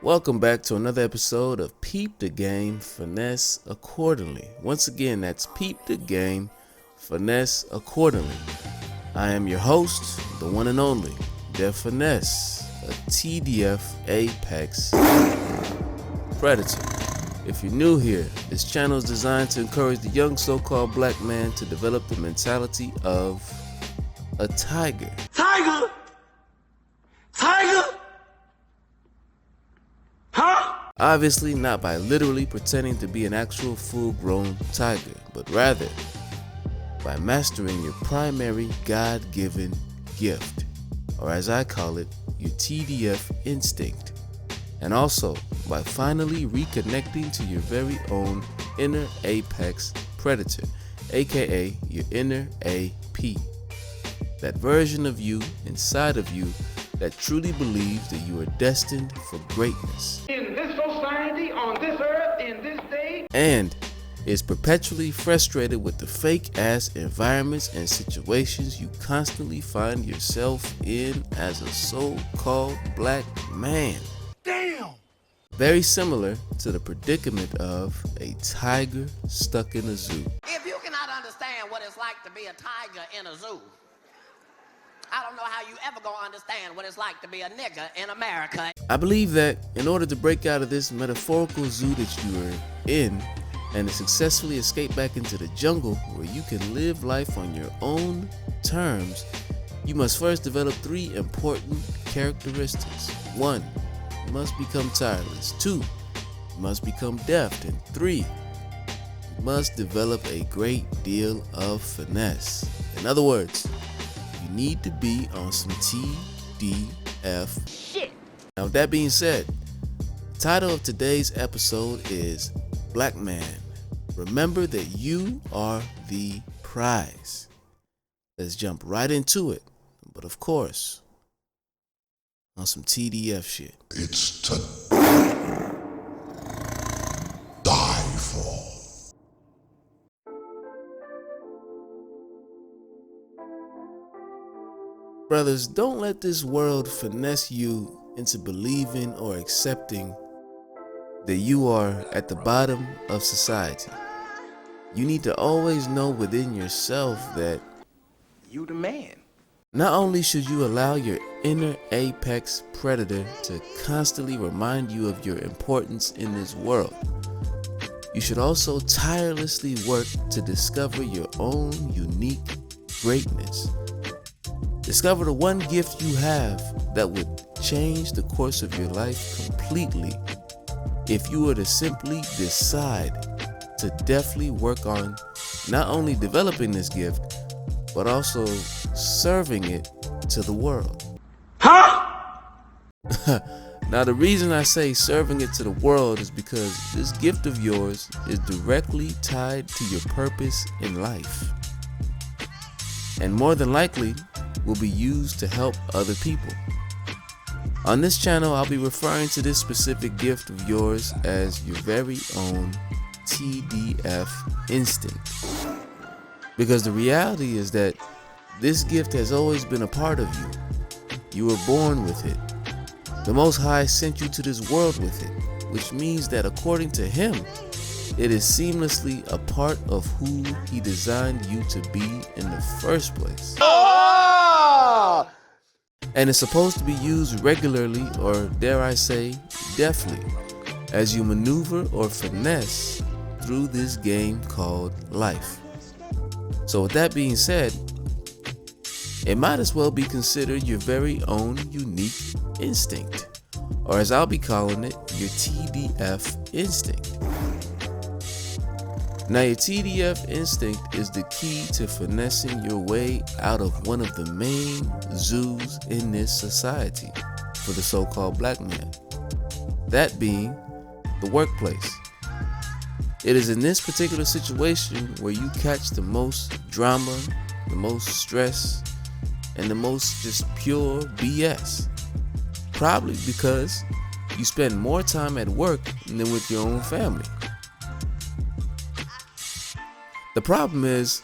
Welcome back to another episode of Peep the Game, Finesse Accordingly. Once again, that's Peep the Game, Finesse Accordingly. I am your host, the one and only, Def Finesse, a TDF Apex Predator. If you're new here, this channel is designed to encourage the young so-called black man to develop the mentality of a tiger. Tiger? Tiger? Huh? Obviously not by literally pretending to be an actual full-grown tiger, but rather by mastering your primary God-given gift, or as I call it, your TDF instinct, and also by finally reconnecting to your very own inner apex predator, aka your inner AP, that version of you inside of you that truly believes that you are destined for greatness. In this society, on this earth, in this day, And is perpetually frustrated with the fake-ass environments and situations you constantly find yourself in as a so-called black man. damn! Very similar to the predicament of a tiger stuck in a zoo. If you cannot understand what it's like to be a tiger in a zoo, I don't know how you ever gonna understand what it's like to be a nigger in America. I believe that in order to break out of this metaphorical zoo that you are in and to successfully escape back into the jungle where you can live life on your own terms, you must first develop 3 important characteristics. 1, you must become tireless. 2, you must become deft. And 3, you must develop a great deal of finesse. In other words, you need to be on some TDF shit. Now, with that being said, the title of today's episode is Black Man, remember that you are the prize. Let's jump right into it. But of course, on some TDF shit. It's to die for. Brothers, don't let this world finesse you into believing or accepting that you are at the bottom of society. You need to always know within yourself that You the man. not only should you allow your inner apex predator to constantly remind you of your importance in this world, you should also tirelessly work to discover your own unique greatness. Discover the one gift you have that would change the course of your life completely if you were to simply decide to deftly work on not only developing this gift, but also serving it to the world. Huh? Now, the reason I say serving it to the world is because this gift of yours is directly tied to your purpose in life, and more than likely will be used to help other people. On this channel, I'll be referring to this specific gift of yours as your very own TDF instinct. Because the reality is that this gift has always been a part of you. You were born with it. The Most High sent you to this world with it, which means that according to Him, it is seamlessly a part of who He designed you to be in the first place. And it's supposed to be used regularly, or dare I say, deftly, as you maneuver or finesse through this game called life. So with that being said, it might as well be considered your very own unique instinct, or as I'll be calling it, your TDF instinct. Now, your TDF instinct is the key to finessing your way out of one of the main zoos in this society for the so-called black man, that being the workplace. It is in this particular situation where you catch the most drama, the most stress, and the most just pure BS. Probably because you spend more time at work than with your own family. The problem is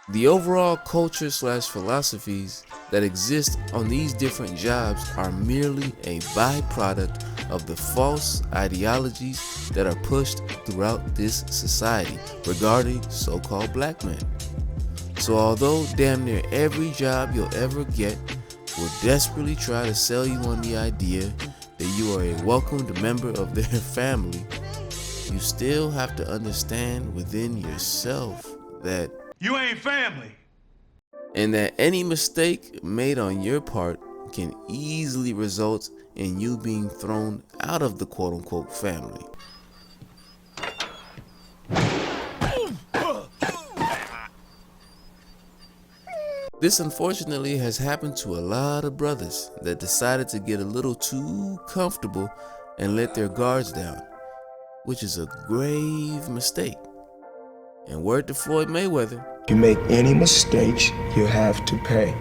the overall culture / philosophies that exist on these different jobs are merely a byproduct of the false ideologies that are pushed throughout this society regarding so-called black men. So although damn near every job you'll ever get will desperately try to sell you on the idea that you are a welcomed member of their family, you still have to understand within yourself that you ain't family. And that any mistake made on your part can easily result in you being thrown out of the quote-unquote family. This unfortunately has happened to a lot of brothers that decided to get a little too comfortable and let their guards down, which is a grave mistake. And word to Floyd Mayweather, you make any mistakes, you have to pay.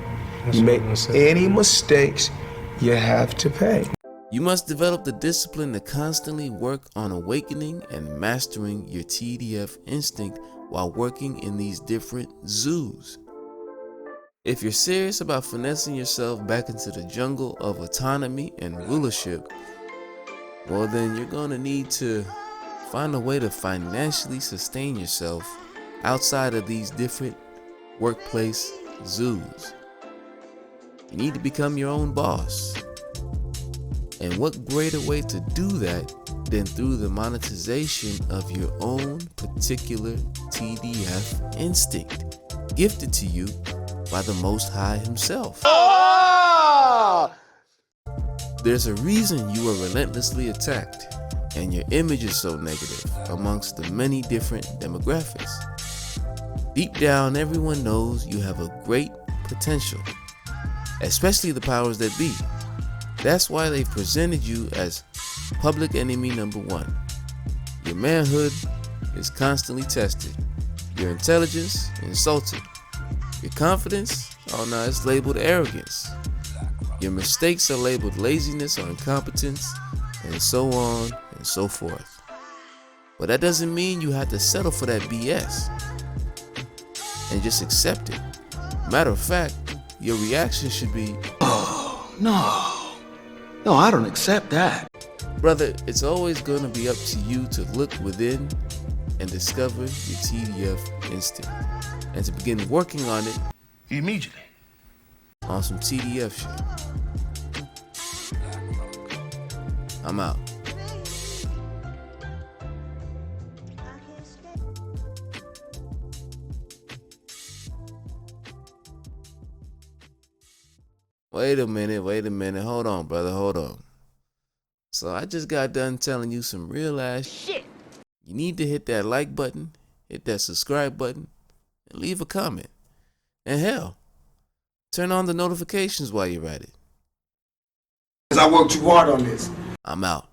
You make any mistakes, you have to pay. You must develop the discipline to constantly work on awakening and mastering your TDF instinct while working in these different zoos. If you're serious about finessing yourself back into the jungle of autonomy and rulership, well then you're gonna need to find a way to financially sustain yourself outside of these different workplace zoos. You need to become your own boss. And what greater way to do that than through the monetization of your own particular TDF instinct, gifted to you by the Most High himself. There's a reason you are relentlessly attacked and your image is so negative amongst the many different demographics. Deep down, everyone knows you have a great potential, especially the powers that be. That's why they've presented you as public enemy number one. Your manhood is constantly tested. Your intelligence insulted. Your confidence, oh no, it's labeled arrogance. Your mistakes are labeled laziness or incompetence, and so on and so forth. But that doesn't mean you have to settle for that BS and just accept it. Matter of fact, your reaction should be, "Oh, no. No, I don't accept that." Brother, it's always going to be up to you to look within and discover your TDF instinct and to begin working on it Immediately. on some TDF shit. I'm out. Wait a minute. Hold on, brother. Hold on. So I just got done telling you some real ass shit. You need to hit that like button, hit that subscribe button, and leave a comment. And hell, turn on the notifications while you're at it. I worked too hard on this. I'm out.